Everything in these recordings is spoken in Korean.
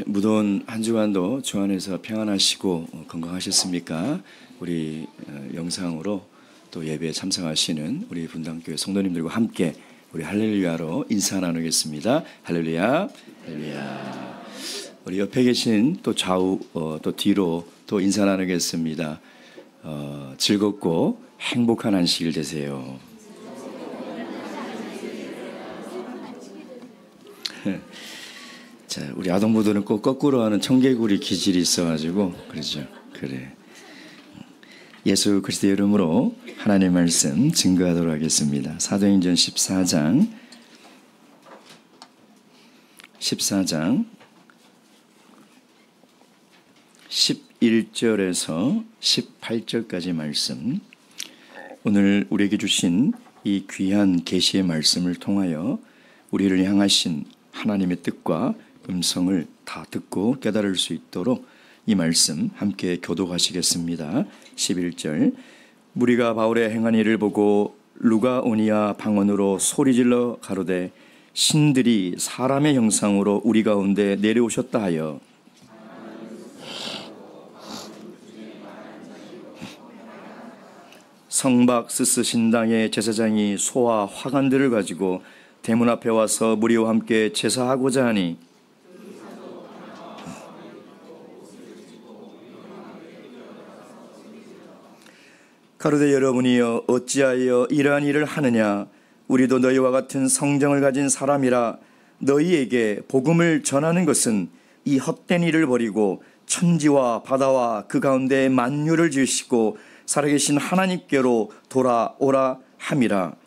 무더운 한 주간도 주 안에서 평안하시고 건강하셨습니까? 우리 영상으로 또 예배에 참석하시는 우리 분당교회 성도님들과 함께 우리 할렐루야로 인사 나누겠습니다. 할렐루야, 할렐루야. 우리 옆에 계신 또 좌우 또 뒤로 또 인사 나누겠습니다. 즐겁고 행복한 안식일 되세요. 자, 우리 아동부들은 꼭 거꾸로 하는 청개구리 기질이 있어가지고 그러죠. 그래. 예수 그리스도의 이름으로 하나님의 말씀 증거하도록 하겠습니다. 사도행전 14장 11절에서 18절까지 말씀. 오늘 우리에게 주신 이 귀한 계시의 말씀을 통하여 우리를 향하신 하나님의 뜻과 음성을 다 듣고 깨달을 수 있도록 이 말씀 함께 교독하시겠습니다. 11절. 무리가 바울의 행한 일을 보고 루가오니아 방언으로 소리질러 가로되 신들이 사람의 형상으로 우리 가운데 내려오셨다 하여 성박스스 신당의 제사장이 소와 화관들을 가지고 대문 앞에 와서 무리와 함께 제사하고자 하니 가로되 여러분이여 어찌하여 이러한 일을 하느냐? 우리도 너희와 같은 성정을 가진 사람이라. 너희에게 복음을 전하는 것은 이 헛된 일을 버리고 천지와 바다와 그 가운데 만유를 지으시고 살아계신 하나님께로 돌아오라 함이라.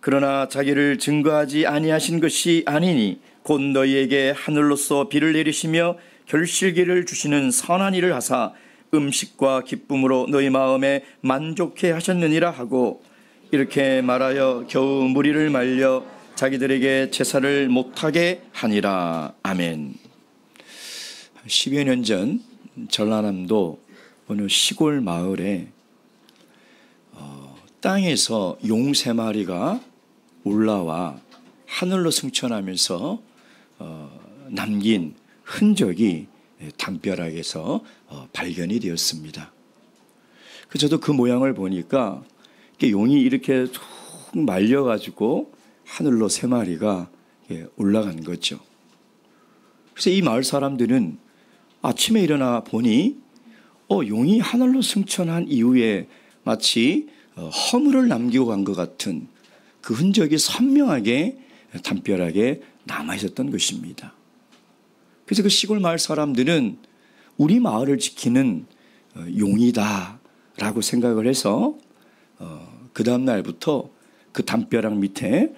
그러나 자기를 증거하지 아니하신 것이 아니니 곧 너희에게 하늘로서 비를 내리시며 결실기를 주시는 선한 일을 하사 음식과 기쁨으로 너희 마음에 만족해 하셨느니라 하고 이렇게 말하여 겨우 무리를 말려 자기들에게 제사를 못하게 하니라. 아멘. 10여 년 전 전라남도 어느 시골 마을에 땅에서 용 3마리가 올라와 하늘로 승천하면서 남긴 흔적이 담벼락에서 발견이 되었습니다. 저도 그 모양을 보니까 용이 이렇게 툭 말려가지고 하늘로 3마리가 올라간 거죠. 그래서 이 마을 사람들은 아침에 일어나 보니 용이 하늘로 승천한 이후에 마치 허물을 남기고 간 것 같은 그 흔적이 선명하게 담벼락에 남아있었던 것입니다. 그래서 그 시골 마을 사람들은 우리 마을을 지키는 용이다 라고 생각을 해서 그 다음 날부터 그 담벼락 밑에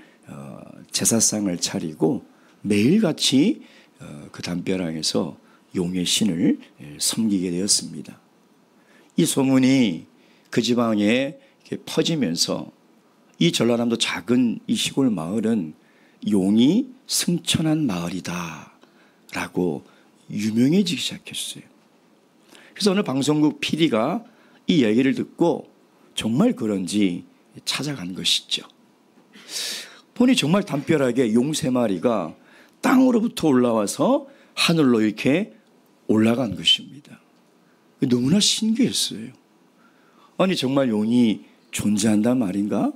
제사상을 차리고 매일같이 그 담벼락에서 용의 신을 섬기게 되었습니다. 이 소문이 그 지방에 퍼지면서 이 전라남도 작은 이 시골 마을은 용이 승천한 마을이다 라고 유명해지기 시작했어요. 그래서 어느 방송국 PD가 이 얘기를 듣고 정말 그런지 찾아간 것이죠. 보니 정말 담벼락에 용 3마리가 땅으로부터 올라와서 하늘로 이렇게 올라간 것입니다. 너무나 신기했어요. 아니 정말 용이 존재한단 말인가?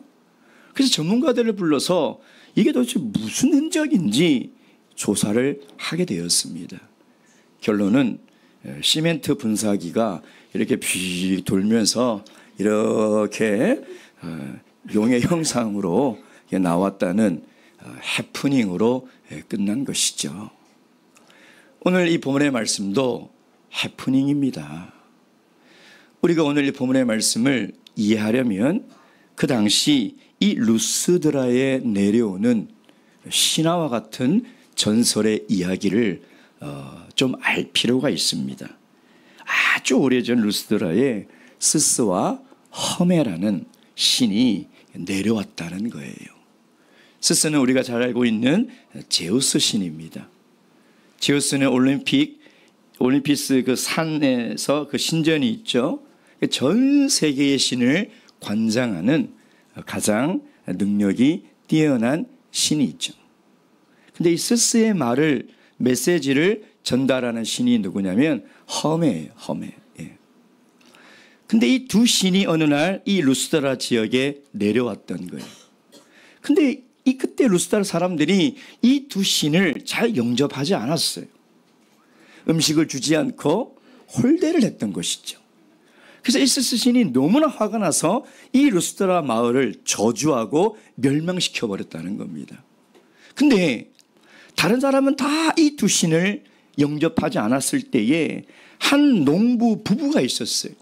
그래서 전문가들을 불러서 이게 도대체 무슨 흔적인지 조사를 하게 되었습니다. 결론은 시멘트 분사기가 이렇게 비 돌면서 이렇게 용의 형상으로 나왔다는 해프닝으로 끝난 것이죠. 오늘 이 본문의 말씀도 해프닝입니다. 우리가 오늘 이 본문의 말씀을 이해하려면 그 당시 이 루스드라에 내려오는 신화와 같은 전설의 이야기를 좀 알 필요가 있습니다. 아주 오래전 루스드라에 스스와 허메라는 신이 내려왔다는 거예요. 스스는 우리가 잘 알고 있는 제우스 신입니다. 제우스는 올림피스 그 산에서 그 신전이 있죠. 전 세계의 신을 관장하는 가장 능력이 뛰어난 신이 있죠. 근데 이 스스의 말을, 메시지를 전달하는 신이 누구냐면 허메예요. 허메. 예. 근데 이 두 신이 어느 날 이 루스드라 지역에 내려왔던 거예요. 근데 그때 루스드라 사람들이 이 두 신을 잘 영접하지 않았어요. 음식을 주지 않고 홀대를 했던 것이죠. 그래서 이 스스 신이 너무나 화가 나서 이 루스드라 마을을 저주하고 멸망시켜 버렸다는 겁니다. 근데 다른 사람은 다 이 두 신을 영접하지 않았을 때에 한 농부 부부가 있었어요.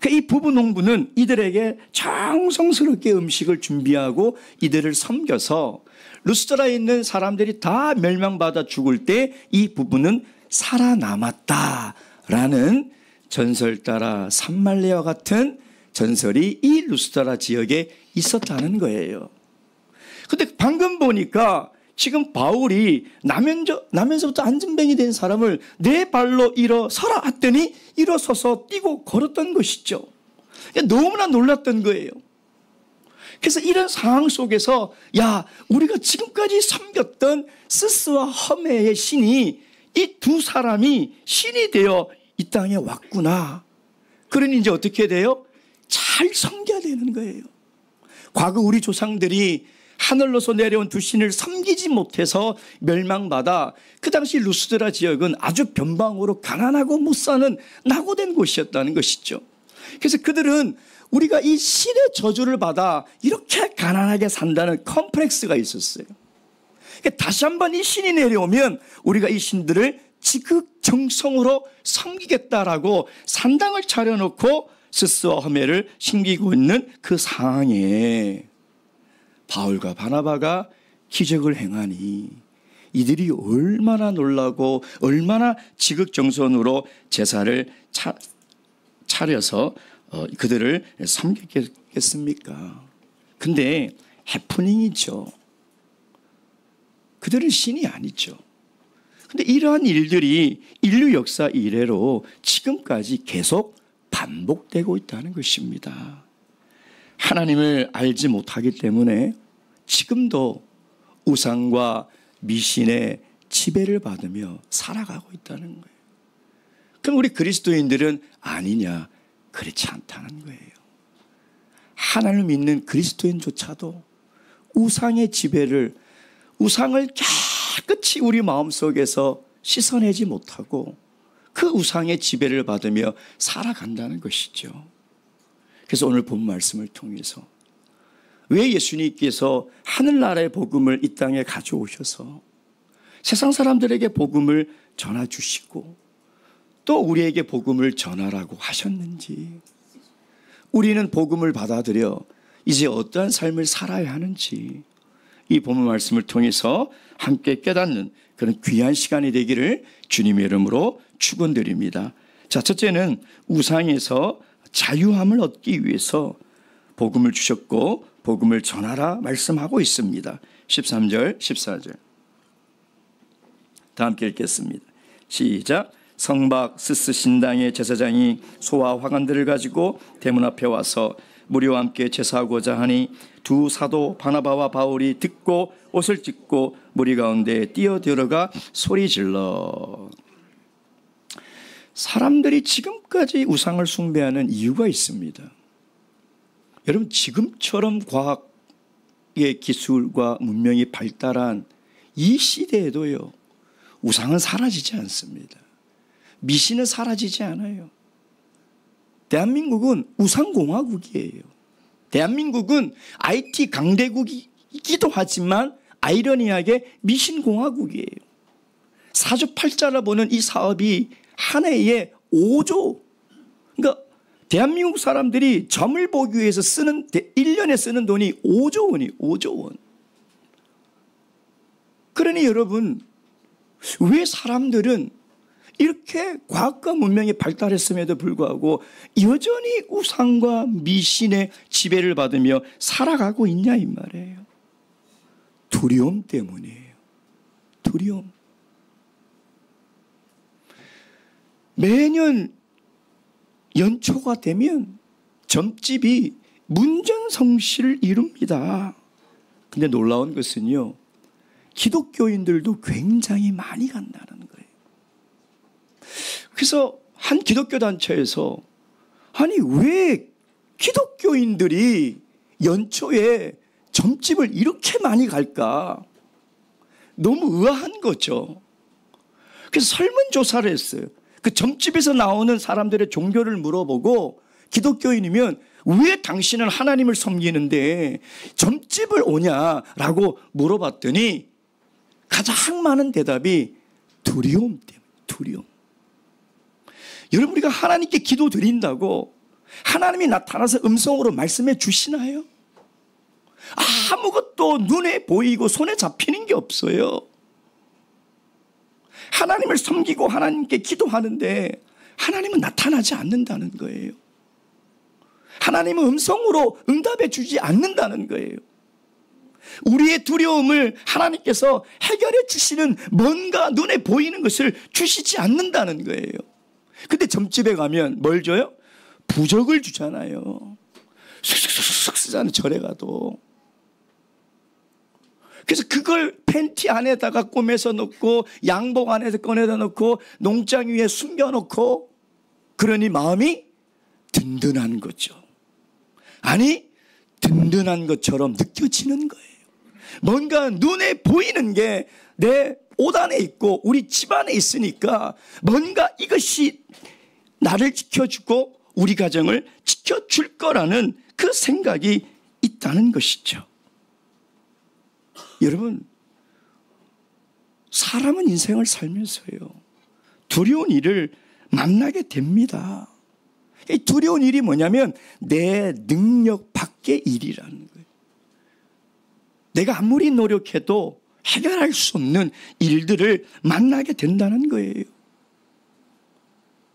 이 부부 농부는 이들에게 정성스럽게 음식을 준비하고 이들을 섬겨서 루스드라에 있는 사람들이 다 멸망받아 죽을 때 이 부부는 살아남았다라는 전설 따라 산말레와 같은 전설이 이 루스드라 지역에 있었다는 거예요. 근데 방금 보니까 지금 바울이 나면서부터 안진뱅이 된 사람을 네 발로 일어서라 했더니 일어서서 뛰고 걸었던 것이죠. 너무나 놀랐던 거예요. 그래서 이런 상황 속에서 우리가 지금까지 섬겼던 스스와 허메의 신이 이 두 사람이 신이 되어 이 땅에 왔구나. 그러니 이제 어떻게 돼요? 잘 섬겨야 되는 거예요. 과거 우리 조상들이 하늘로서 내려온 두 신을 섬기지 못해서 멸망받아 그 당시 루스드라 지역은 아주 변방으로 가난하고 못 사는 낙오된 곳이었다는 것이죠. 그래서 그들은 우리가 이 신의 저주를 받아 이렇게 가난하게 산다는 컴플렉스가 있었어요. 그러니까 다시 한번 이 신이 내려오면 우리가 이 신들을 지극정성으로 섬기겠다라고 산당을 차려놓고 스스와 허메를 섬기고 있는 그 상황에 바울과 바나바가 기적을 행하니 이들이 얼마나 놀라고 얼마나 지극정성으로 제사를 차려서 그들을 섬겼겠습니까? 근데 해프닝이죠. 그들은 신이 아니죠. 근데 이러한 일들이 인류 역사 이래로 지금까지 계속 반복되고 있다는 것입니다. 하나님을 알지 못하기 때문에 지금도 우상과 미신의 지배를 받으며 살아가고 있다는 거예요. 그럼 우리 그리스도인들은 아니냐? 그렇지 않다는 거예요. 하나님을 믿는 그리스도인조차도 우상의 지배를, 우상을 깨끗이 우리 마음속에서 씻어내지 못하고 그 우상의 지배를 받으며 살아간다는 것이죠. 그래서 오늘 본 말씀을 통해서 왜 예수님께서 하늘나라의 복음을 이 땅에 가져오셔서 세상 사람들에게 복음을 전해주시고 또 우리에게 복음을 전하라고 하셨는지, 우리는 복음을 받아들여 이제 어떠한 삶을 살아야 하는지 이 본문 말씀을 통해서 함께 깨닫는 그런 귀한 시간이 되기를 주님의 이름으로 축원드립니다. 자, 첫째는 우상에서 자유함을 얻기 위해서 복음을 주셨고 복음을 전하라 말씀하고 있습니다. 13절 14절 다 함께 읽겠습니다. 시작. 성박 스스 신당의 제사장이 소와 화관들을 가지고 대문 앞에 와서 무리와 함께 제사하고자 하니 두 사도 바나바와 바울이 듣고 옷을 찢고 무리 가운데 뛰어들어가 소리질러. 사람들이 지금까지 우상을 숭배하는 이유가 있습니다. 여러분, 지금처럼 과학의 기술과 문명이 발달한 이 시대에도요, 우상은 사라지지 않습니다. 미신은 사라지지 않아요. 대한민국은 우상공화국이에요. 대한민국은 IT 강대국이기도 하지만 아이러니하게 미신공화국이에요. 사주팔자를 보는 이 사업이 한 해에 5조, 그러니까 대한민국 사람들이 점을 보기 위해서 1년에 쓰는 돈이 5조 원이에요. 5조 원. 그러니 여러분, 왜 사람들은 이렇게 과학과 문명이 발달했음에도 불구하고 여전히 우상과 미신의 지배를 받으며 살아가고 있냐 이 말이에요. 두려움 때문이에요. 두려움. 매년 연초가 되면 점집이 문전성시를 이룹니다. 근데 놀라운 것은요, 기독교인들도 굉장히 많이 간다는 거예요. 그래서 한 기독교 단체에서 아니 왜 기독교인들이 연초에 점집을 이렇게 많이 갈까? 너무 의아한 거죠. 그래서 설문조사를 했어요. 그 점집에서 나오는 사람들의 종교를 물어보고 기독교인이면 왜 당신은 하나님을 섬기는데 점집을 오냐라고 물어봤더니 가장 많은 대답이 두려움 때문에, 두려움. 여러분, 우리가 하나님께 기도 드린다고 하나님이 나타나서 음성으로 말씀해 주시나요? 아무것도 눈에 보이고 손에 잡히는 게 없어요. 하나님을 섬기고 하나님께 기도하는데 하나님은 나타나지 않는다는 거예요. 하나님은 음성으로 응답해 주지 않는다는 거예요. 우리의 두려움을 하나님께서 해결해 주시는 뭔가 눈에 보이는 것을 주시지 않는다는 거예요. 근데 점집에 가면 뭘 줘요? 부적을 주잖아요. 쑥쑥쑥 쓰잖아요, 절에 가도. 그래서 그걸 팬티 안에다가 꼬매서 넣고 양복 안에서 꺼내다 넣고 농장 위에 숨겨놓고, 그러니 마음이 든든한 거죠. 아니, 든든한 것처럼 느껴지는 거예요. 뭔가 눈에 보이는 게 내 옷 안에 있고 우리 집 안에 있으니까 뭔가 이것이 나를 지켜주고 우리 가정을 지켜줄 거라는 그 생각이 있다는 것이죠. 여러분, 사람은 인생을 살면서요, 두려운 일을 만나게 됩니다. 이 두려운 일이 뭐냐면 내 능력 밖의 일이라는 거예요. 내가 아무리 노력해도 해결할 수 없는 일들을 만나게 된다는 거예요.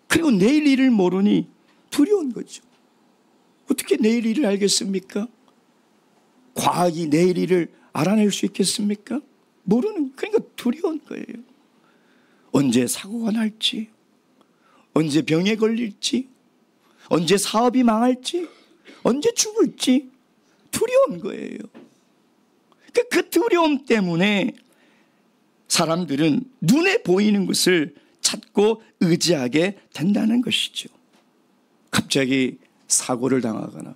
그리고 내일 일을 모르니 두려운 거죠. 어떻게 내일 일을 알겠습니까? 과학이 내일 일을 알아낼 수 있겠습니까? 모르는, 그러니까 두려운 거예요. 언제 사고가 날지, 언제 병에 걸릴지, 언제 사업이 망할지, 언제 죽을지 두려운 거예요. 그 두려움 때문에 사람들은 눈에 보이는 것을 찾고 의지하게 된다는 것이죠. 갑자기 사고를 당하거나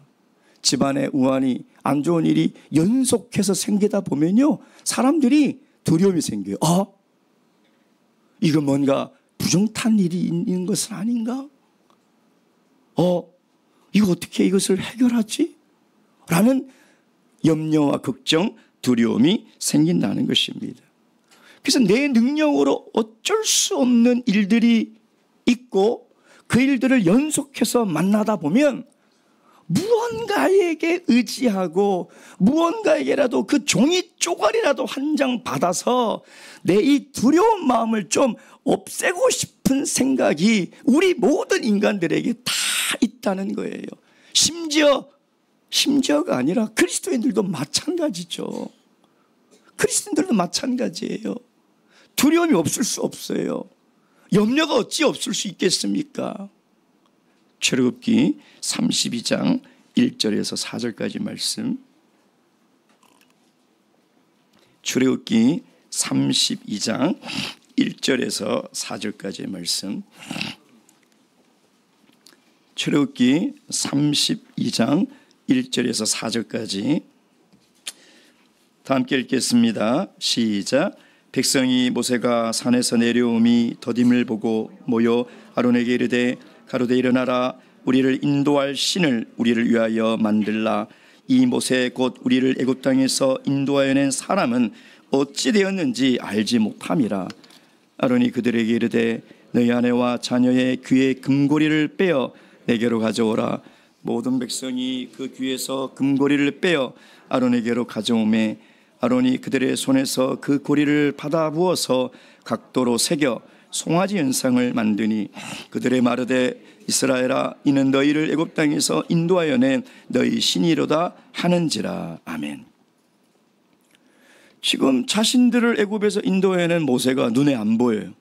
집안에 우환이 안 좋은 일이 연속해서 생기다 보면요, 사람들이 두려움이 생겨요. 이거 뭔가 부정탄 일이 있는 것은 아닌가? 이거 어떻게 이것을 해결하지? 라는 염려와 걱정, 두려움이 생긴다는 것입니다. 그래서 내 능력으로 어쩔 수 없는 일들이 있고 그 일들을 연속해서 만나다 보면 무언가에게 의지하고 무언가에게라도 그 종이 쪼가리라도 한 장 받아서 내 이 두려운 마음을 좀 없애고 싶은 생각이 우리 모든 인간들에게 다 있다는 거예요. 심지어가 아니라 그리스도인들도 마찬가지죠. 그리스도인들도 마찬가지예요. 두려움이 없을 수 없어요. 염려가 어찌 없을 수 있겠습니까? 출애굽기 32장 1절에서 4절까지 말씀. 출애굽기 32장 1절에서 4절까지의 말씀. 출애굽기 32장 1절에서 4절까지 다 함께 읽겠습니다. 시작. 백성이 모세가 산에서 내려오미 더딤을 보고 모여 아론에게 이르되 가로되 일어나라, 우리를 인도할 신을 우리를 위하여 만들라. 이 모세 곧 우리를 애굽 땅에서 인도하여 낸 사람은 어찌 되었는지 알지 못함이라. 아론이 그들에게 이르되 너희 아내와 자녀의 귀의 금고리를 빼어 내게로 가져오라. 모든 백성이 그 귀에서 금고리를 빼어 아론에게로 가져오매 아론이 그들의 손에서 그 고리를 받아 부어서 각도로 새겨 송아지 연상을 만드니 그들의 마르되 이스라엘아, 이는 너희를 애굽 땅에서 인도하여 낸 너희 신이로다 하는지라. 아멘. 지금 자신들을 애굽에서 인도하여 낸 모세가 눈에 안 보여요.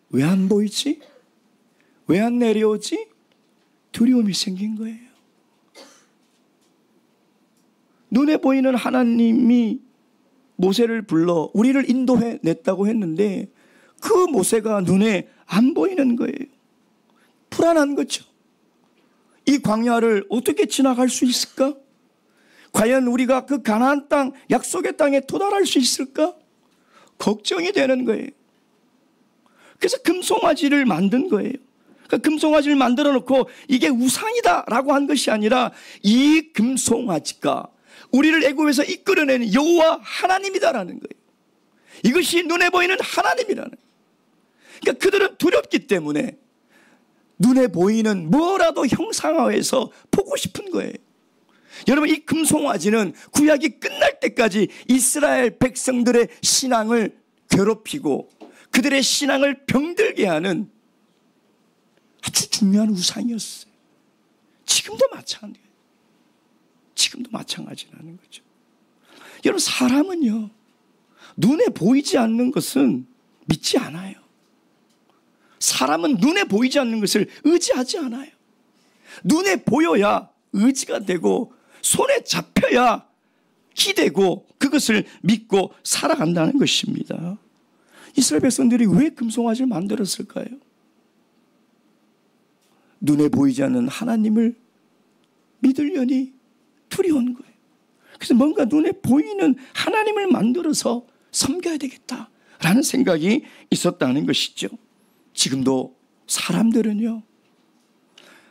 왜 안 보이지? 왜 안 내려오지? 두려움이 생긴 거예요. 눈에 보이는 하나님이 모세를 불러 우리를 인도해 냈다고 했는데 그 모세가 눈에 안 보이는 거예요. 불안한 거죠. 이 광야를 어떻게 지나갈 수 있을까? 과연 우리가 그 가나안 땅, 약속의 땅에 도달할 수 있을까? 걱정이 되는 거예요. 그래서 금송아지를 만든 거예요. 그 금송아지를 만들어 놓고 이게 우상이다라고 한 것이 아니라 이 금송아지가 우리를 애굽에서 이끌어내는 여호와 하나님이다라는 거예요. 이것이 눈에 보이는 하나님이라는 거예요. 그러니까 그들은 두렵기 때문에 눈에 보이는 뭐라도 형상화해서 보고 싶은 거예요. 여러분, 이 금송아지는 구약이 끝날 때까지 이스라엘 백성들의 신앙을 괴롭히고 그들의 신앙을 병들게 하는 아주 중요한 우상이었어요. 지금도 마찬가지예요. 지금도 마찬가지라는 거죠. 여러분, 사람은요, 눈에 보이지 않는 것은 믿지 않아요. 사람은 눈에 보이지 않는 것을 의지하지 않아요. 눈에 보여야 의지가 되고 손에 잡혀야 기대고 그것을 믿고 살아간다는 것입니다. 이스라엘 백성들이 왜 금송아지를 만들었을까요? 눈에 보이지 않는 하나님을 믿으려니 두려운 거예요. 그래서 뭔가 눈에 보이는 하나님을 만들어서 섬겨야 되겠다라는 생각이 있었다는 것이죠. 지금도 사람들은요,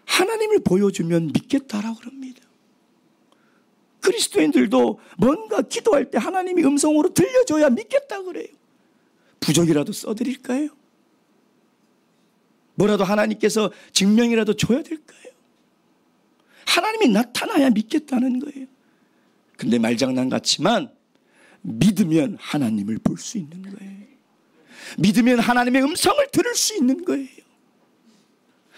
하나님을 보여주면 믿겠다라고 그럽니다. 그리스도인들도 뭔가 기도할 때 하나님이 음성으로 들려줘야 믿겠다 그래요. 부적이라도 써드릴까요? 뭐라도 하나님께서 증명이라도 줘야 될까요? 하나님이 나타나야 믿겠다는 거예요. 근데 말장난 같지만 믿으면 하나님을 볼 수 있는 거예요. 믿으면 하나님의 음성을 들을 수 있는 거예요.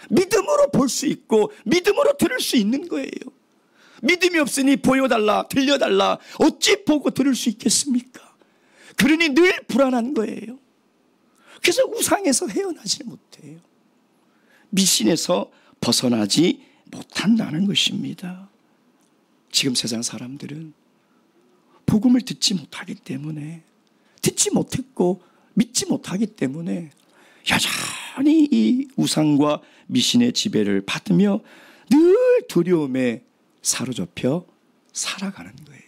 믿음으로 볼 수 있고 믿음으로 들을 수 있는 거예요. 믿음이 없으니 보여달라 들려달라 어찌 보고 들을 수 있겠습니까? 그러니 늘 불안한 거예요. 그래서 우상에서 헤어나지 못해요. 미신에서 벗어나지 못한다는 것입니다. 지금 세상 사람들은 복음을 듣지 못하기 때문에, 듣지 못했고 믿지 못하기 때문에 여전히 이 우상과 미신의 지배를 받으며 늘 두려움에 사로잡혀 살아가는 거예요.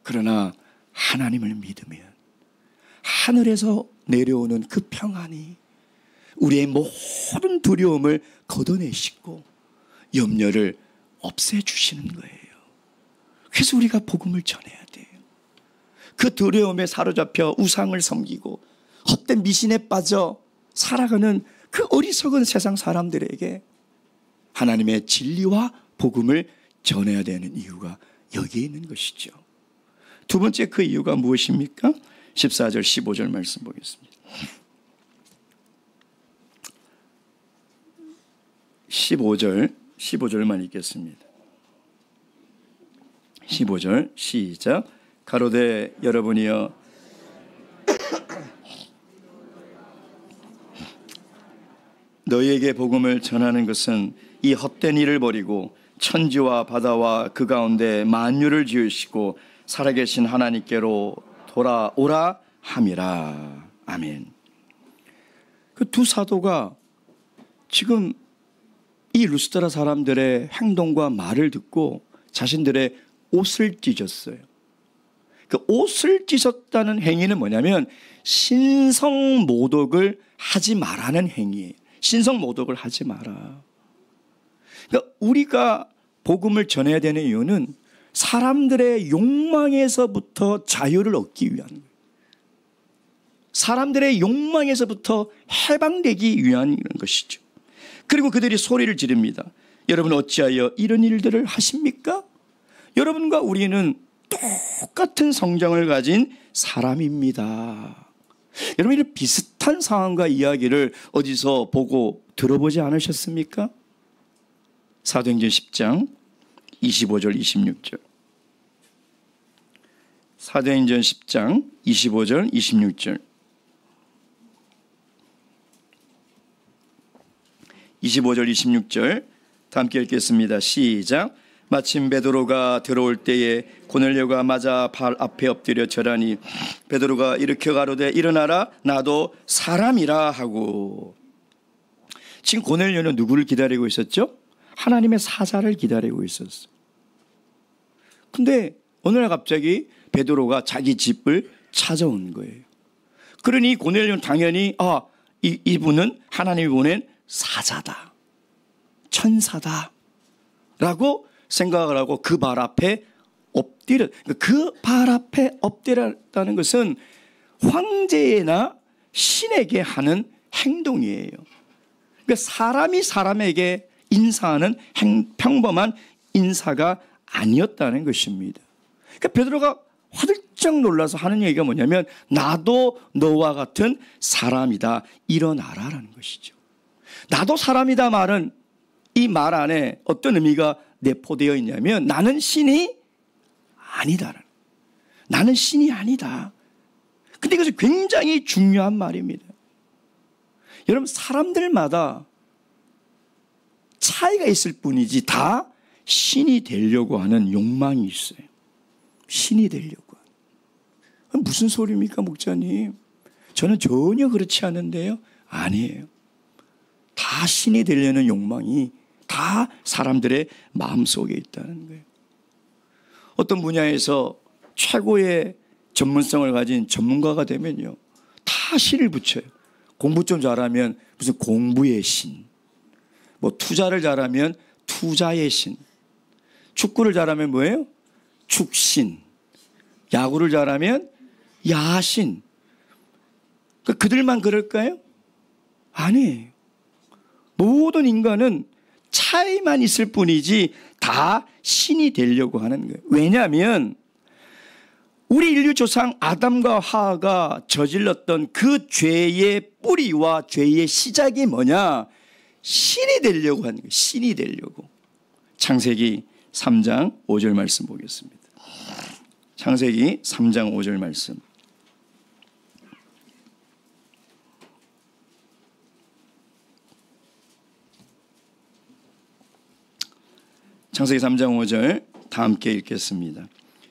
그러나 하나님을 믿으면 하늘에서 내려오는 그 평안이 우리의 모든 두려움을 걷어내시고 염려를 없애주시는 거예요. 그래서 우리가 복음을 전해야 돼요. 그 두려움에 사로잡혀 우상을 섬기고 헛된 미신에 빠져 살아가는 그 어리석은 세상 사람들에게 하나님의 진리와 복음을 전해야 되는 이유가 여기에 있는 것이죠. 두 번째 그 이유가 무엇입니까? 14절 15절 말씀 보겠습니다. 15절만 읽겠습니다. 15절 시작. 가로되 여러분이여 너희에게 복음을 전하는 것은 이 헛된 일을 버리고 천지와 바다와 그 가운데 만유를 지으시고 살아계신 하나님께로 돌아오라 함이라. 아멘. 그 두 사도가 지금 이 루스드라 사람들의 행동과 말을 듣고 자신들의 옷을 찢었어요. 그 옷을 찢었다는 행위는 뭐냐면 신성모독을 하지 말라는 행위예요. 신성모독을 하지 마라. 그러니까 우리가 복음을 전해야 되는 이유는 사람들의 욕망에서부터 자유를 얻기 위한 거예요. 사람들의 욕망에서부터 해방되기 위한 것이죠. 그리고 그들이 소리를 지릅니다. 여러분 어찌하여 이런 일들을 하십니까? 여러분과 우리는 똑같은 성정을 가진 사람입니다. 여러분 이런 비슷한 상황과 이야기를 어디서 보고 들어보지 않으셨습니까? 사도행전 10장 25절 26절. 사도행전 10장 25절 26절. 25절 26절 다 함께 읽겠습니다. 시작. 마침 베드로가 들어올 때에 고넬료가 맞아 발 앞에 엎드려 절하니 베드로가 일으켜 가로되 일어나라 나도 사람이라 하고. 지금 고넬료는 누구를 기다리고 있었죠? 하나님의 사자를 기다리고 있었어. 근데 어느 날 갑자기 베드로가 자기 집을 찾아온 거예요. 그러니 고넬료는 당연히 이분은 하나님이 보낸 사자다, 천사다 라고 생각을 하고 그 발 앞에 엎드려. 그 발 앞에 엎드렸다는 것은 황제나 신에게 하는 행동이에요. 그러니까 사람이 사람에게 인사하는 평범한 인사가 아니었다는 것입니다. 그러니까 베드로가 화들짝 놀라서 하는 얘기가 뭐냐면 나도 너와 같은 사람이다, 일어나라라는 것이죠. 나도 사람이다 말은 이 말 안에 어떤 의미가 내포되어 있냐면 나는 신이 아니다. 나는 신이 아니다. 근데 이것은 굉장히 중요한 말입니다. 여러분, 사람들마다 차이가 있을 뿐이지 다 신이 되려고 하는 욕망이 있어요. 신이 되려고. 무슨 소리입니까, 목사님? 저는 전혀 그렇지 않은데요. 아니에요. 다 신이 되려는 욕망이 다 사람들의 마음속에 있다는 거예요. 어떤 분야에서 최고의 전문성을 가진 전문가가 되면요, 다 신을 붙여요. 공부 좀 잘하면 무슨 공부의 신, 뭐 투자를 잘하면 투자의 신, 축구를 잘하면 뭐예요? 축신, 야구를 잘하면 야신. 그들만 그럴까요? 아니에요. 모든 인간은 차이만 있을 뿐이지 다 신이 되려고 하는 거예요. 왜냐하면 우리 인류 조상 아담과 하와가 저질렀던 그 죄의 뿌리와 죄의 시작이 뭐냐? 신이 되려고 하는 거예요. 신이 되려고. 창세기 3장 5절 말씀 보겠습니다. 창세기 3장 5절 말씀. 창세기 3장 5절 다 함께 읽겠습니다.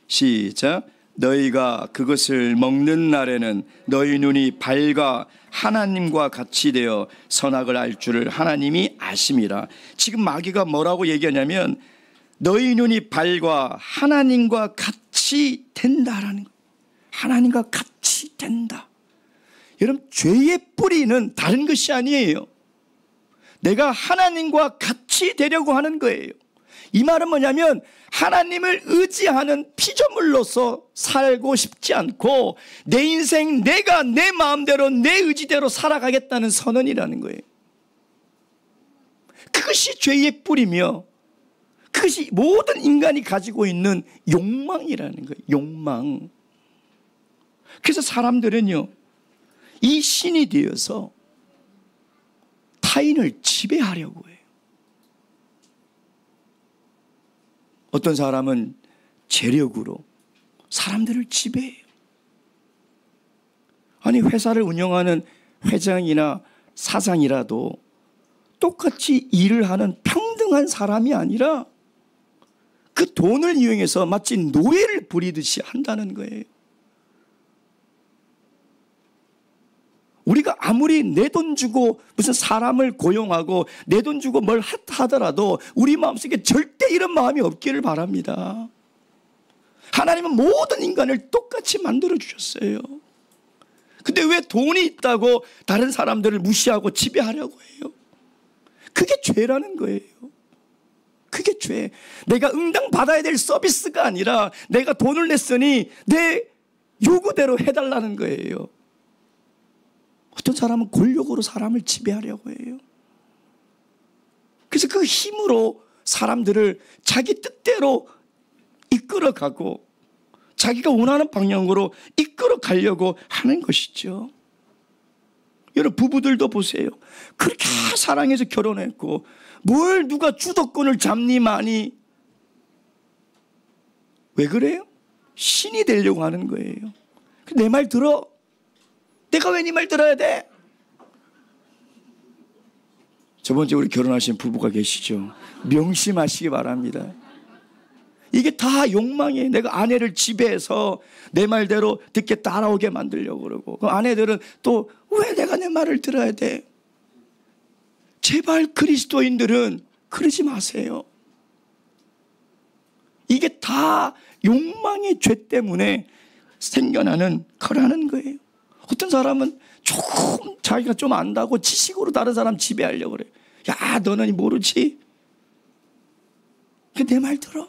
시작. 너희가 그것을 먹는 날에는 너희 눈이 밝아 하나님과 같이 되어 선악을 알 줄을 하나님이 아심이라. 지금 마귀가 뭐라고 얘기하냐면 너희 눈이 밝아 하나님과 같이 된다라는 거예요. 하나님과 같이 된다. 여러분, 죄의 뿌리는 다른 것이 아니에요. 내가 하나님과 같이 되려고 하는 거예요. 이 말은 뭐냐면 하나님을 의지하는 피조물로서 살고 싶지 않고 내 인생 내가 내 마음대로 내 의지대로 살아가겠다는 선언이라는 거예요. 그것이 죄의 뿌리며 그것이 모든 인간이 가지고 있는 욕망이라는 거예요. 욕망. 그래서 사람들은요, 이 신이 되어서 타인을 지배하려고 해요. 어떤 사람은 재력으로 사람들을 지배해요. 아니, 회사를 운영하는 회장이나 사장이라도 똑같이 일을 하는 평등한 사람이 아니라 그 돈을 이용해서 마치 노예를 부리듯이 한다는 거예요. 우리가 아무리 내 돈 주고 무슨 사람을 고용하고 내 돈 주고 뭘 하더라도 우리 마음속에 절대 이런 마음이 없기를 바랍니다. 하나님은 모든 인간을 똑같이 만들어 주셨어요. 근데 왜 돈이 있다고 다른 사람들을 무시하고 지배하려고 해요? 그게 죄라는 거예요. 그게 죄. 내가 응당받아야 될 서비스가 아니라 내가 돈을 냈으니 내 요구대로 해달라는 거예요. 어떤 사람은 권력으로 사람을 지배하려고 해요. 그래서 그 힘으로 사람들을 자기 뜻대로 이끌어가고 자기가 원하는 방향으로 이끌어가려고 하는 것이죠. 여러분, 부부들도 보세요. 그렇게 사랑해서 결혼했고 뭘 누가 주도권을 잡니마니. 왜 그래요? 신이 되려고 하는 거예요. 내 말 들어. 내가 왜 네 말 들어야 돼? 저번 주에 우리 결혼하신 부부가 계시죠? 명심하시기 바랍니다. 이게 다 욕망이에요. 내가 아내를 지배해서 내 말대로 듣게 따라오게 만들려고 그러고, 그 아내들은 또 왜 내가 내 말을 들어야 돼? 제발 그리스도인들은 그러지 마세요. 이게 다 욕망의 죄 때문에 생겨나는 거라는 거예요. 어떤 사람은 조금 자기가 좀 안다고 지식으로 다른 사람 지배하려고 그래요. 야, 너는 모르지? 내 말 들어.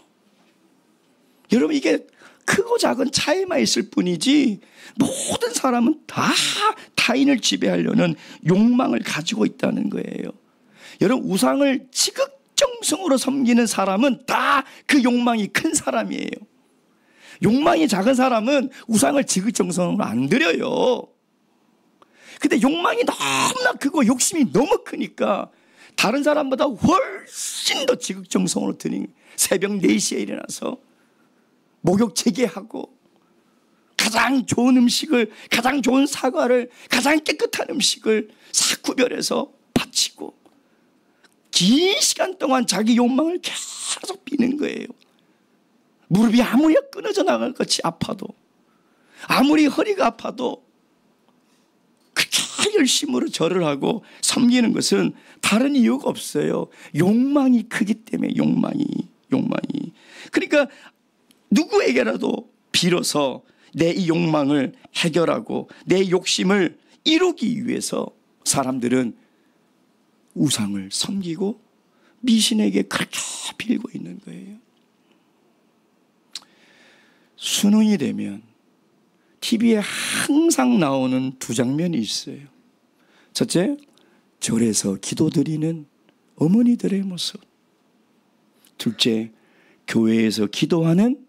여러분, 이게 크고 작은 차이만 있을 뿐이지 모든 사람은 다 타인을 지배하려는 욕망을 가지고 있다는 거예요. 여러분, 우상을 지극정성으로 섬기는 사람은 다 그 욕망이 큰 사람이에요. 욕망이 작은 사람은 우상을 지극정성으로 안 드려요. 근데 욕망이 너무나 크고 욕심이 너무 크니까 다른 사람보다 훨씬 더 지극정성으로 드리는, 새벽 4시에 일어나서 목욕 재개하고 가장 좋은 음식을, 가장 좋은 사과를, 가장 깨끗한 음식을 싹 구별해서 바치고 긴 시간 동안 자기 욕망을 계속 비는 거예요. 무릎이 아무리 끊어져 나갈 것이 아파도, 아무리 허리가 아파도 그렇게 열심으로 절을 하고 섬기는 것은 다른 이유가 없어요. 욕망이 크기 때문에. 욕망이. 그러니까 누구에게라도 빌어서 내 이 욕망을 해결하고 내 욕심을 이루기 위해서 사람들은 우상을 섬기고 미신에게 그렇게 빌고 있는 거예요. 수능이 되면 TV에 항상 나오는 두 장면이 있어요. 첫째, 절에서 기도드리는 어머니들의 모습. 둘째, 교회에서 기도하는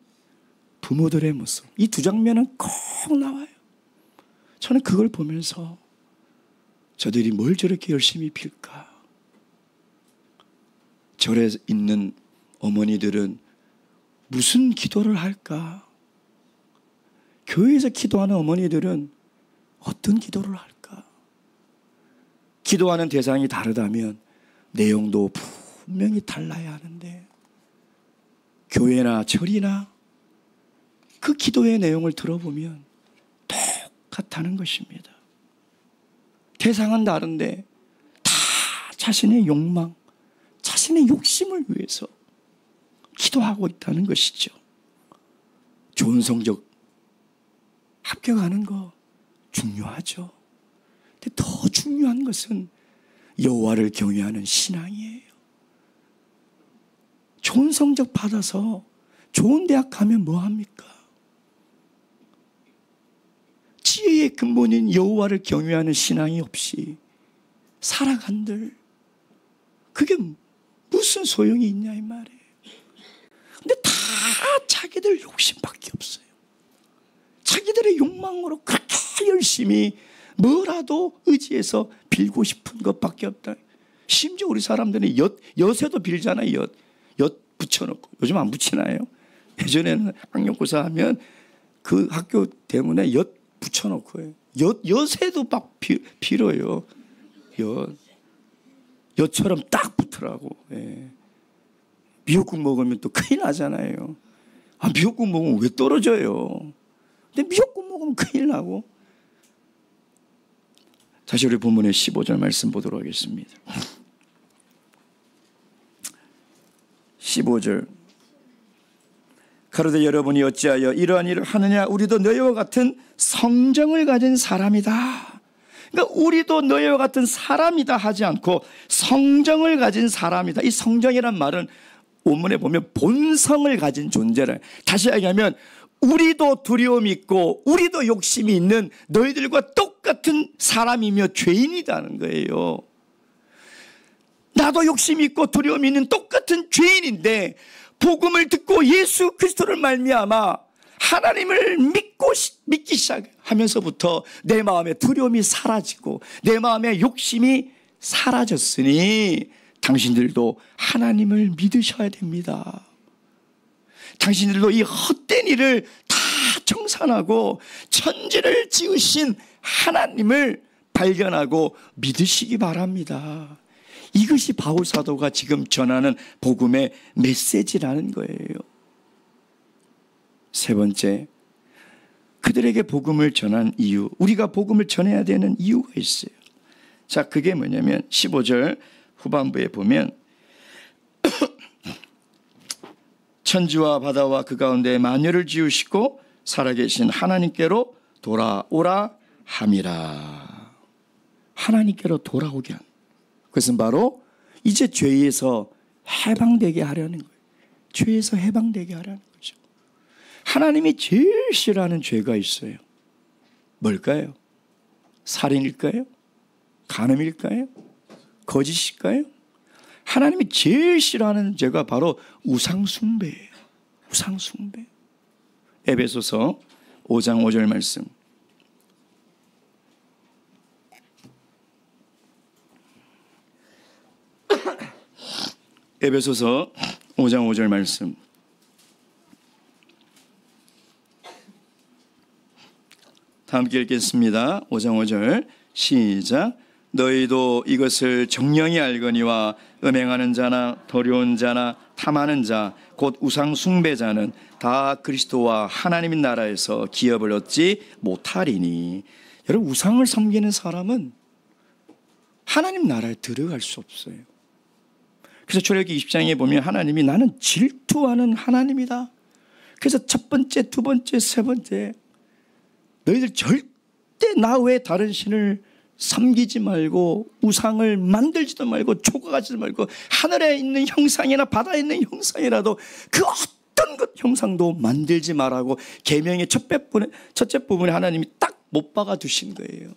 부모들의 모습. 이 두 장면은 꼭 나와요. 저는 그걸 보면서 저들이 뭘 저렇게 열심히 빌까? 절에 있는 어머니들은 무슨 기도를 할까? 교회에서 기도하는 어머니들은 어떤 기도를 할까? 기도하는 대상이 다르다면 내용도 분명히 달라야 하는데 교회나 절이나 그 기도의 내용을 들어보면 똑같다는 것입니다. 대상은 다른데 다 자신의 욕망, 자신의 욕심을 위해서 기도하고 있다는 것이죠. 좋은 성적 합격하는 거 중요하죠. 근데 더 중요한 것은 여호와를 경외하는 신앙이에요. 좋은 성적 받아서 좋은 대학 가면 뭐합니까? 지혜의 근본인 여호와를 경외하는 신앙이 없이 살아간들 그게 무슨 소용이 있냐 이 말이에요. 근데 다 자기들 욕심밖에 없어요. 자기들의 욕망으로 그렇게 열심히 뭐라도 의지해서 빌고 싶은 것밖에 없다. 심지어 우리 사람들은 엿에도 빌잖아요. 엿 붙여놓고. 요즘 안 붙이나요? 예전에는 학력고사 하면 그 학교 때문에 엿 붙여놓고 해요. 엿에도 막 빌어요. 엿처럼 딱 붙으라고. 예. 미역국 먹으면 또 큰일 나잖아요. 미역국 먹으면 왜 떨어져요? 근데 미역국 먹으면 큰일 나고. 다시 우리 본문의 15절 말씀 보도록 하겠습니다. 15절. 가로되 여러분이 어찌하여 이러한 일을 하느냐? 우리도 너희와 같은 성정을 가진 사람이다. 그러니까 우리도 너희와 같은 사람이다 하지 않고 성정을 가진 사람이다. 이 성정이란 말은 원문에 보면 본성을 가진 존재를, 다시 얘기하면 우리도 두려움이 있고 우리도 욕심이 있는 너희들과 똑같은 사람이며 죄인이라는 거예요. 나도 욕심이 있고 두려움이 있는 똑같은 죄인인데 복음을 듣고 예수 그리스도를 말미암아 하나님을 믿기 시작하면서부터 내 마음의 두려움이 사라지고 내 마음의 욕심이 사라졌으니 당신들도 하나님을 믿으셔야 됩니다. 당신들도 이 헛된 일을 다 청산하고 천지를 지으신 하나님을 발견하고 믿으시기 바랍니다. 이것이 바울 사도가 지금 전하는 복음의 메시지라는 거예요. 세 번째, 그들에게 복음을 전한 이유, 우리가 복음을 전해야 되는 이유가 있어요. 자, 그게 뭐냐면 15절 후반부에 보면 천지와 바다와 그 가운데 만유를 지으시고 살아계신 하나님께로 돌아오라 함이라. 하나님께로 돌아오게 한, 그것은 바로 이제 죄에서 해방되게 하려는 거예요. 죄에서 해방되게 하려는 거죠. 하나님이 제일 싫어하는 죄가 있어요. 뭘까요? 살인일까요? 간음일까요? 거짓일까요? 하나님이 제일 싫어하는 죄가 바로 우상숭배예요. 우상숭배. 에베소서 5장 5절 말씀. 에베소서 5장 5절 말씀. 다 함께 읽겠습니다. 5장 5절 시작. 너희도 이것을 정령이 알거니와 음행하는 자나 더러운 자나 탐하는 자 곧 우상 숭배자는 다 그리스도와 하나님의 나라에서 기업을 얻지 못하리니. 여러분, 우상을 섬기는 사람은 하나님 나라에 들어갈 수 없어요. 그래서 출애굽기 20장에 보면 하나님이 나는 질투하는 하나님이다. 그래서 첫 번째, 두 번째, 세 번째, 너희들 절대 나 외에 다른 신을 섬기지 말고 우상을 만들지도 말고 조각하지도 말고 하늘에 있는 형상이나 바다에 있는 형상이라도 그 어떤 것 형상도 만들지 말라고 계명의 첫째 부분에 하나님이 딱 못 박아 두신 거예요.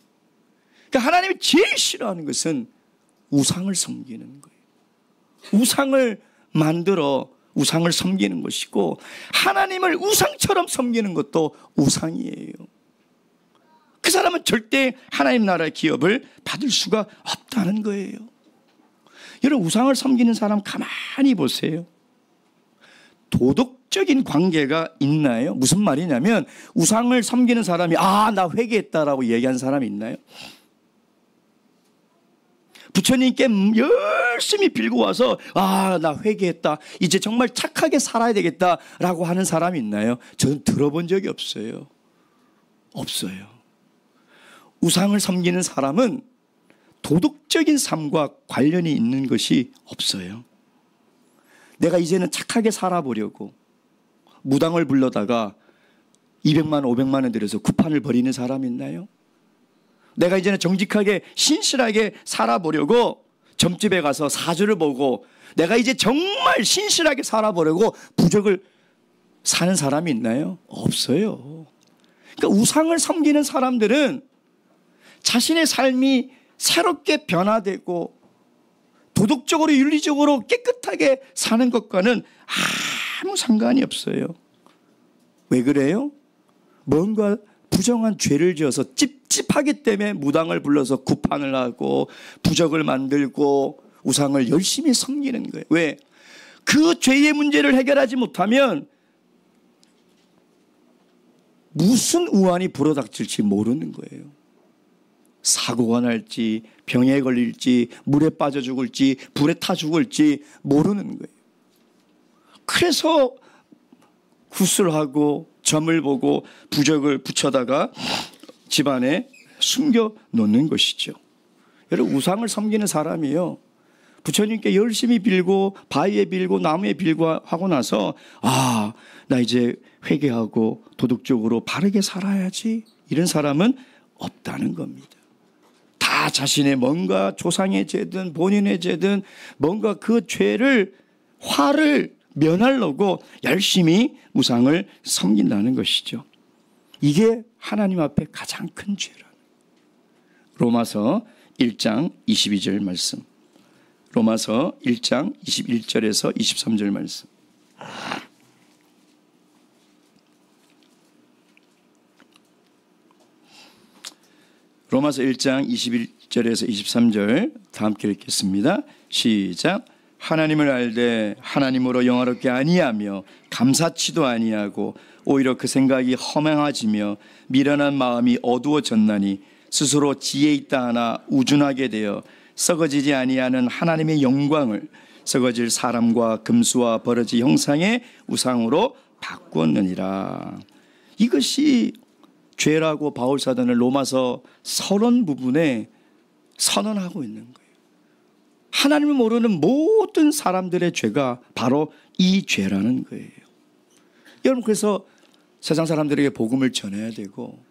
그러니까 하나님이 제일 싫어하는 것은 우상을 섬기는 거예요. 우상을 만들어 우상을 섬기는 것이고, 하나님을 우상처럼 섬기는 것도 우상이에요. 그 사람은 절대 하나님 나라의 기업을 받을 수가 없다는 거예요. 여러분, 우상을 섬기는 사람 가만히 보세요. 도덕적인 관계가 있나요? 무슨 말이냐면 우상을 섬기는 사람이 나 회개했다라고 얘기한 사람이 있나요? 부처님께 열심히 빌고 와서 나 회개했다, 이제 정말 착하게 살아야 되겠다라고 하는 사람이 있나요? 저는 들어본 적이 없어요. 없어요. 우상을 섬기는 사람은 도덕적인 삶과 관련이 있는 것이 없어요. 내가 이제는 착하게 살아보려고 무당을 불러다가 200만 원, 500만 원 들여서 구판을 벌이는 사람이 있나요? 내가 이제는 정직하게 신실하게 살아보려고 점집에 가서 사주를 보고 내가 이제 정말 신실하게 살아보려고 부적을 사는 사람이 있나요? 없어요. 그러니까 우상을 섬기는 사람들은 자신의 삶이 새롭게 변화되고 도덕적으로 윤리적으로 깨끗하게 사는 것과는 아무 상관이 없어요. 왜 그래요? 뭔가 부정한 죄를 지어서 찝찝하기 때문에 무당을 불러서 구판을 하고 부적을 만들고 우상을 열심히 섬기는 거예요. 왜? 그 죄의 문제를 해결하지 못하면 무슨 우환이 불어닥칠지 모르는 거예요. 사고가 날지, 병에 걸릴지, 물에 빠져 죽을지, 불에 타 죽을지 모르는 거예요. 그래서 구슬하고 점을 보고 부적을 붙여다가 집안에 숨겨 놓는 것이죠. 여러분, 우상을 섬기는 사람이요, 부처님께 열심히 빌고 바위에 빌고 나무에 빌고 하고 나서 나 이제 회개하고 도덕적으로 바르게 살아야지, 이런 사람은 없다는 겁니다. 다 자신의 뭔가 조상의 죄든 본인의 죄든 뭔가 그 죄를 화를 면하려고 열심히 우상을 섬긴다는 것이죠. 이게 하나님 앞에 가장 큰 죄라. 로마서 1장 22절 말씀. 로마서 1장 21절에서 23절 말씀. 로마서 1장 21절에서 23절 다 함께 읽겠습니다. 시작. 하나님을 알되 하나님으로 영화롭게 아니하며 감사치도 아니하고 오히려 그 생각이 허망해지며 미련한 마음이 어두워졌나니 스스로 지혜 있다 하나 우준하게 되어 썩어지지 아니하는 하나님의 영광을 썩어질 사람과 금수와 버러지 형상의 우상으로 바꾸었느니라. 이것이 죄라고 바울사도는 로마서 서론 부분에 선언하고 있는 거예요. 하나님을 모르는 모든 사람들의 죄가 바로 이 죄라는 거예요. 여러분, 그래서 세상 사람들에게 복음을 전해야 되고,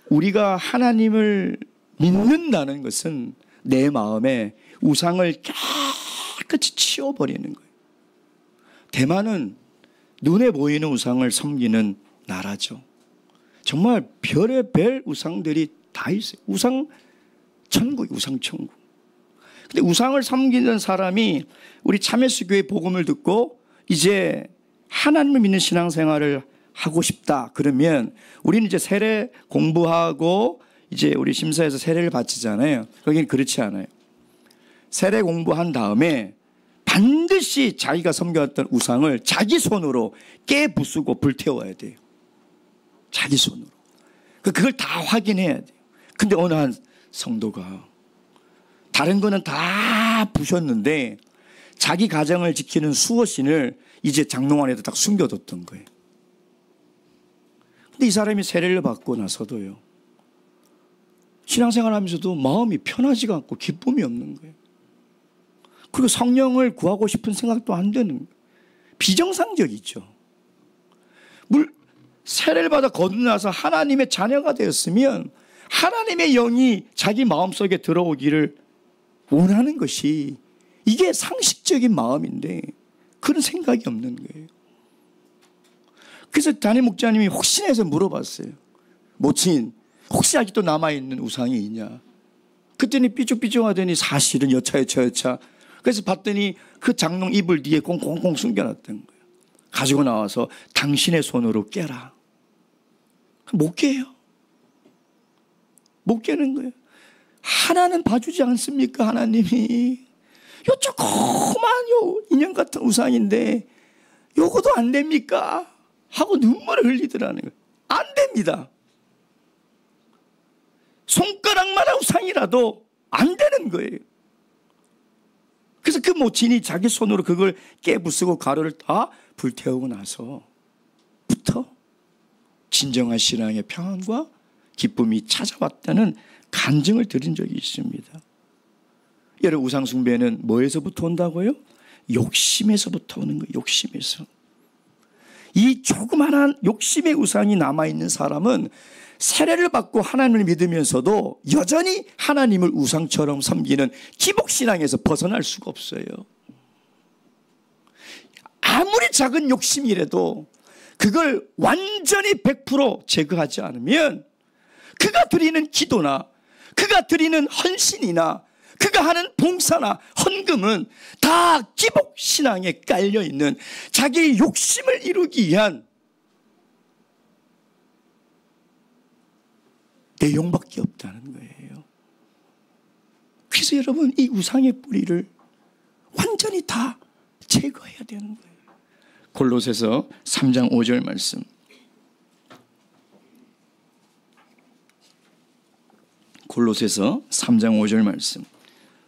우리가 하나님을 믿는다는 것은 내 마음에 우상을 깨끗이 치워버리는 거예요. 대만은 눈에 보이는 우상을 섬기는 나라죠. 정말 별의별 우상들이 다 있어요. 우상 천국, 우상 천국. 근데 우상을 섬기는 사람이 우리 참예수교회 복음을 듣고 이제 하나님을 믿는 신앙생활을 하고 싶다 그러면, 우리는 이제 세례 공부하고 이제 우리 심사에서 세례를 바치잖아요. 거기는 그렇지 않아요. 세례 공부한 다음에 반드시 자기가 섬겨왔던 우상을 자기 손으로 깨부수고 불태워야 돼요. 자기 손으로. 그걸 다 확인해야 돼요. 근데 어느 한 성도가 다른 거는 다 부셨는데 자기 가정을 지키는 수호신을 이제 장롱 안에다 딱 숨겨뒀던 거예요. 근데 이 사람이 세례를 받고 나서도요, 신앙생활 하면서도 마음이 편하지가 않고 기쁨이 없는 거예요. 그리고 성령을 구하고 싶은 생각도 안 되는 거예요. 비정상적이죠. 세례를 받아 거듭나서 하나님의 자녀가 되었으면 하나님의 영이 자기 마음속에 들어오기를 원하는 것이, 이게 상식적인 마음인데 그런 생각이 없는 거예요. 그래서 담임 목자님이 혹시나 해서 물어봤어요. 모친, 혹시 아직도 남아있는 우상이 있냐? 그때는 삐죽삐죽하더니 사실은 여차. 그래서 봤더니 그 장롱 이불 뒤에 꽁꽁꽁 숨겨놨던 거예요. 가지고 나와서 당신의 손으로 깨라. 못 깨요. 못 깨는 거예요. 하나는 봐주지 않습니까? 하나님이. 요 조그만 요 인형 같은 우상인데 요것도 안 됩니까? 하고 눈물을 흘리더라는 거예요. 안 됩니다. 손가락만한 우상이라도 안 되는 거예요. 그래서 그 모친이 자기 손으로 그걸 깨부수고 가루를 다 불태우고 나서부터 진정한 신앙의 평안과 기쁨이 찾아왔다는 간증을 드린 적이 있습니다. 여러분, 우상 숭배는 뭐에서부터 온다고요? 욕심에서부터 오는 거예요. 욕심에서. 이 조그마한 욕심의 우상이 남아있는 사람은 세례를 받고 하나님을 믿으면서도 여전히 하나님을 우상처럼 섬기는 기복신앙에서 벗어날 수가 없어요. 아무리 작은 욕심이라도 그걸 완전히 100% 제거하지 않으면 그가 드리는 기도나 그가 드리는 헌신이나 그가 하는 봉사나 헌금은 다 기복신앙에 깔려있는 자기의 욕심을 이루기 위한 내용밖에 없다는 거예요. 그래서 여러분, 이 우상의 뿌리를 완전히 다 제거해야 되는 거예요. 골로새서 3장 5절 말씀. 골로새서 3장 5절 말씀.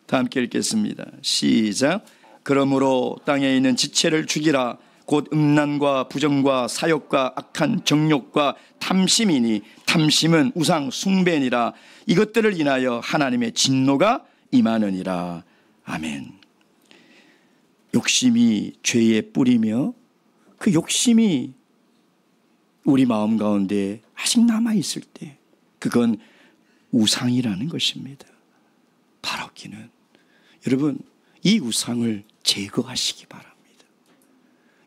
다 함께 읽겠습니다. 시작. 그러므로 땅에 있는 지체를 죽이라. 곧 음란과 부정과 사욕과 악한 정욕과 탐심이니 탐심은 우상 숭배니라. 이것들을 인하여 하나님의 진노가 임하느니라. 아멘. 욕심이 죄의 뿌리며 그 욕심이 우리 마음 가운데 아직 남아있을 때 그건 우상이라는 것입니다. 바라기는 여러분, 이 우상을 제거하시기 바랍니다.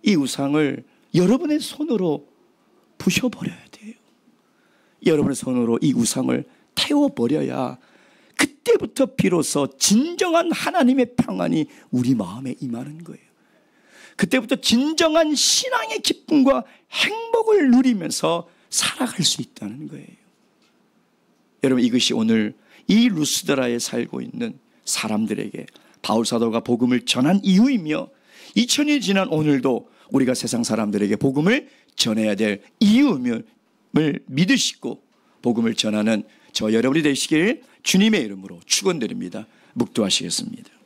이 우상을 여러분의 손으로 부셔버려야 돼요. 여러분의 손으로 이 우상을 태워버려야 그때부터 비로소 진정한 하나님의 평안이 우리 마음에 임하는 거예요. 그때부터 진정한 신앙의 기쁨과 행복을 누리면서 살아갈 수 있다는 거예요. 여러분, 이것이 오늘 이 루스드라에 살고 있는 사람들에게 바울사도가 복음을 전한 이유이며 2000년이 지난 오늘도 우리가 세상 사람들에게 복음을 전해야 될 이유임을 믿으시고 복음을 전하는 저 여러분이 되시길 주님의 이름으로 축원드립니다. 묵도하시겠습니다.